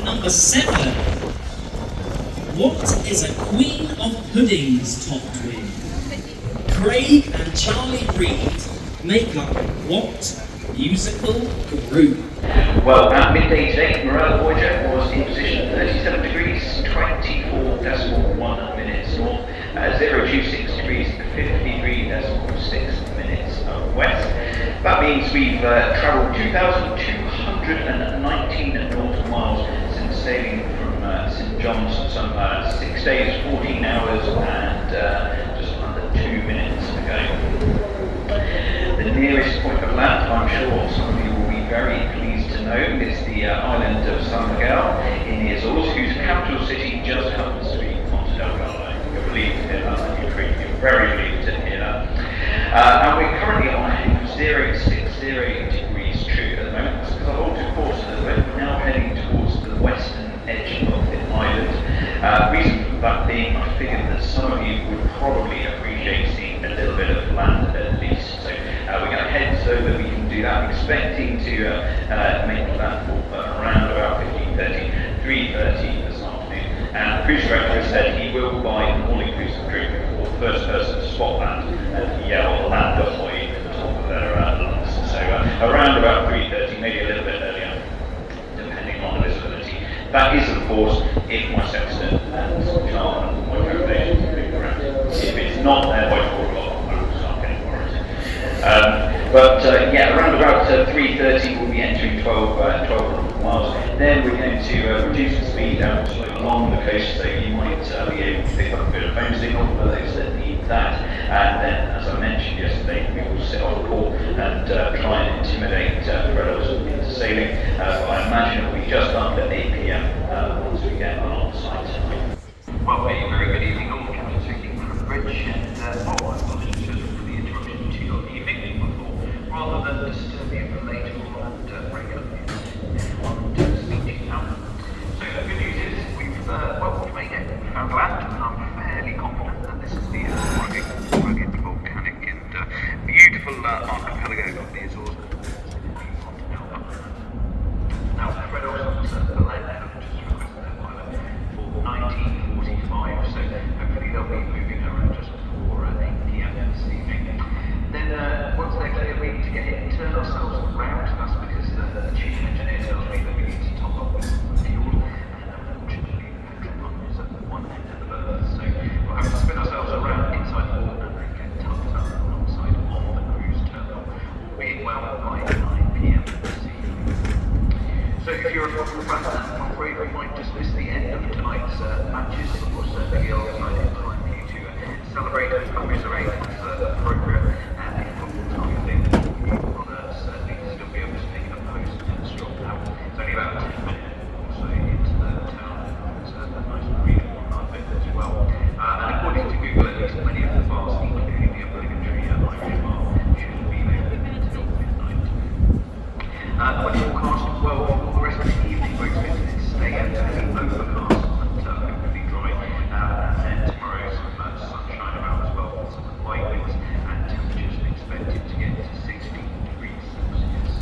at number 7. What is a Queen of Pudding's top twin? Craig and Charlie Reid make up what musical group? Well, at midday today, Marella Voyager was in position 37 degrees, 24.1 minutes north, 026 degrees, 53.6 minutes west. That means we've travelled 2,219 nautical miles since sailing from St John's, some 6 days, 14 hours and just under 2 minutes ago. The nearest point of land, I'm sure some of you will be very pleased to know, is the island of San Miguel in the Azores, whose capital city just happens to be Ponta Delgada. You're relieved to hear that, you're very relieved to hear that. And we're currently on a 060 degrees true at the moment. That's because I've altered course a little bit. We're now heading towards the western edge of the island. Reason for that being, I figured that some of you would probably appreciate seeing a little bit of land at least. So we're going to head so that we can do that. I'm expecting to make landfall around about 15:30, 3:30 this afternoon. And the cruise director has said he will buy an all-inclusive drink for the first person to spot that and yell land ahoy at the top of their lungs. So around about 3:30, maybe a little bit earlier, depending on the visibility. That is, of course, if my sextant and charm and my calculations are moving around. If it's not there by 4 o'clock, I will start getting worried. Yeah, around about 3:30 we'll be entering 12 miles. Then we're going to reduce the speed out along the coast, so you might be able to pick up a bit of phone signal for those that need that. And then, as I mentioned yesterday, we will sit on port and try and intimidate predators into sailing. But I imagine it will be just after 8 p.m. Once we get on site. Well, a very good evening all. Captain speaking from the bridge, and apologies for the interruption to your evening. Rather than disturb you for later and break up the speech now. So the good news is we've made it. We found land, and I'm fairly confident that this is the rugged, volcanic and beautiful archipelago of the Azores. Now, Fred Olsen's the land have just requested their pilot for 1945, so hopefully they'll be moving around just before 8 p.m. this evening. Then once they're clear, we need to get in and turn ourselves around. That's because the chief engineer tells me that we need to top up with fuel, and unfortunately the petrol pump is at one end of the berth, so we'll have to spin ourselves around inside the port and then get tucked up alongside on the cruise terminal, albeit well by 9 p.m. this evening. So if you're a football fan, I'm afraid we might just miss the end of tonight's matches. Of course, certainly the other side in time for you to celebrate and commiserate as appropriate. It's only about 10 minutes or so into the town. It's a nice read on that bit as well. And according to Google, at least many of the bars, including the obligatory Irish bar, should be open until midnight. When forecast, well, for the rest of the evening, we're expected to stay entirely overcast and hopefully dry. And then tomorrow, some sunshine about as well, with some light winds, and temperatures expected to get to 16 degrees Celsius.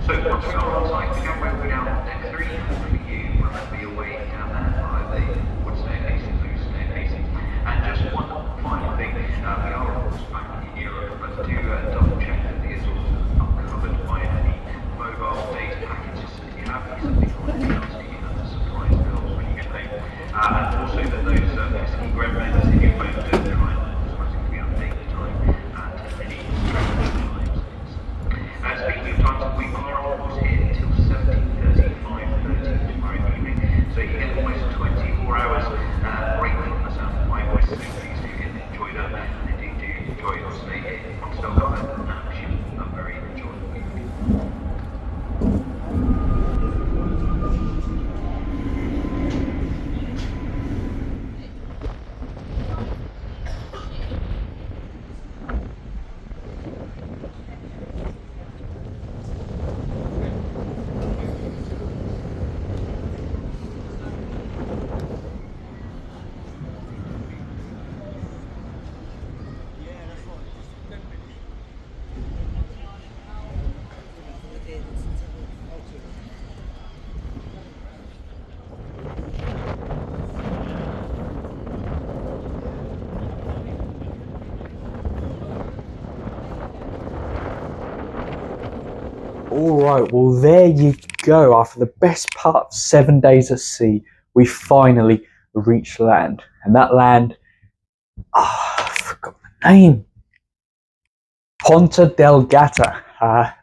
So once we are on site, we can move down deck 3 for you. Remember your way down there by the wood staircase and blue staircase. And just one final thing, we are of course back in Europe, but do double check that the Azores are not covered by any mobile data packages that you have. Something like the surprise bills when you get there. And also that those pesky gremlins in your phone don't try and automatically update the time at any times. Speaking of times, we are of course here until 17:30, 5:30 tomorrow evening, so you get almost 24 hours break from the South by West, so please do enjoy that, and indeed do enjoy your stay here on Delgada, and I wish you a very enjoyable evening. All right, well, there you go. After the best part of 7 days at sea, we finally reached land. And that land, I forgot the name. Ponta Delgada.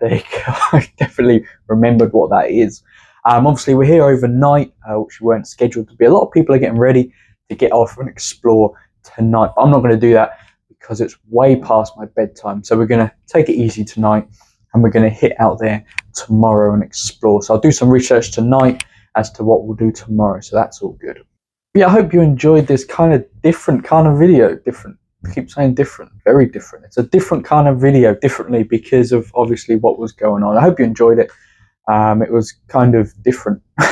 There you go. I definitely remembered what that is. Obviously, we're here overnight, which we weren't scheduled to be. A lot of people are getting ready to get off and explore tonight. But I'm not going to do that because it's way past my bedtime. So we're going to take it easy tonight and we're going to hit out there tomorrow and explore. So I'll do some research tonight as to what we'll do tomorrow. So that's all good. Yeah, I hope you enjoyed this kind of different kind of video. Different. I keep saying different, very different. It's a different kind of video, differently because of obviously what was going on. I hope you enjoyed it. It was kind of different. I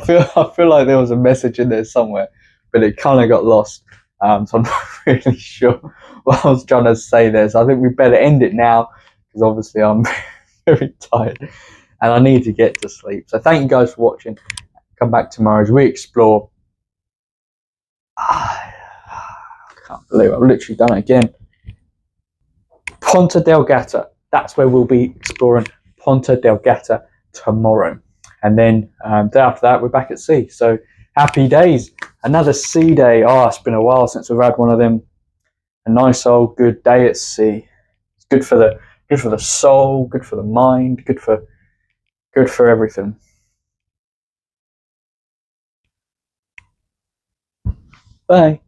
feel like there was a message in there somewhere, but it kind of got lost. So I'm not really sure what I was trying to say there. So I think we better end it now because obviously I'm very tired and I need to get to sleep. So thank you guys for watching. Come back tomorrow as we explore. I can't believe I've literally done it again. Ponta Delgada. That's where we'll be exploring Ponta Delgada tomorrow. And then day after that, we're back at sea. So happy days. Another sea day. Oh, it's been a while since we've had one of them. A nice old good day at sea. It's good for the soul, good for the mind, good for everything. Bye.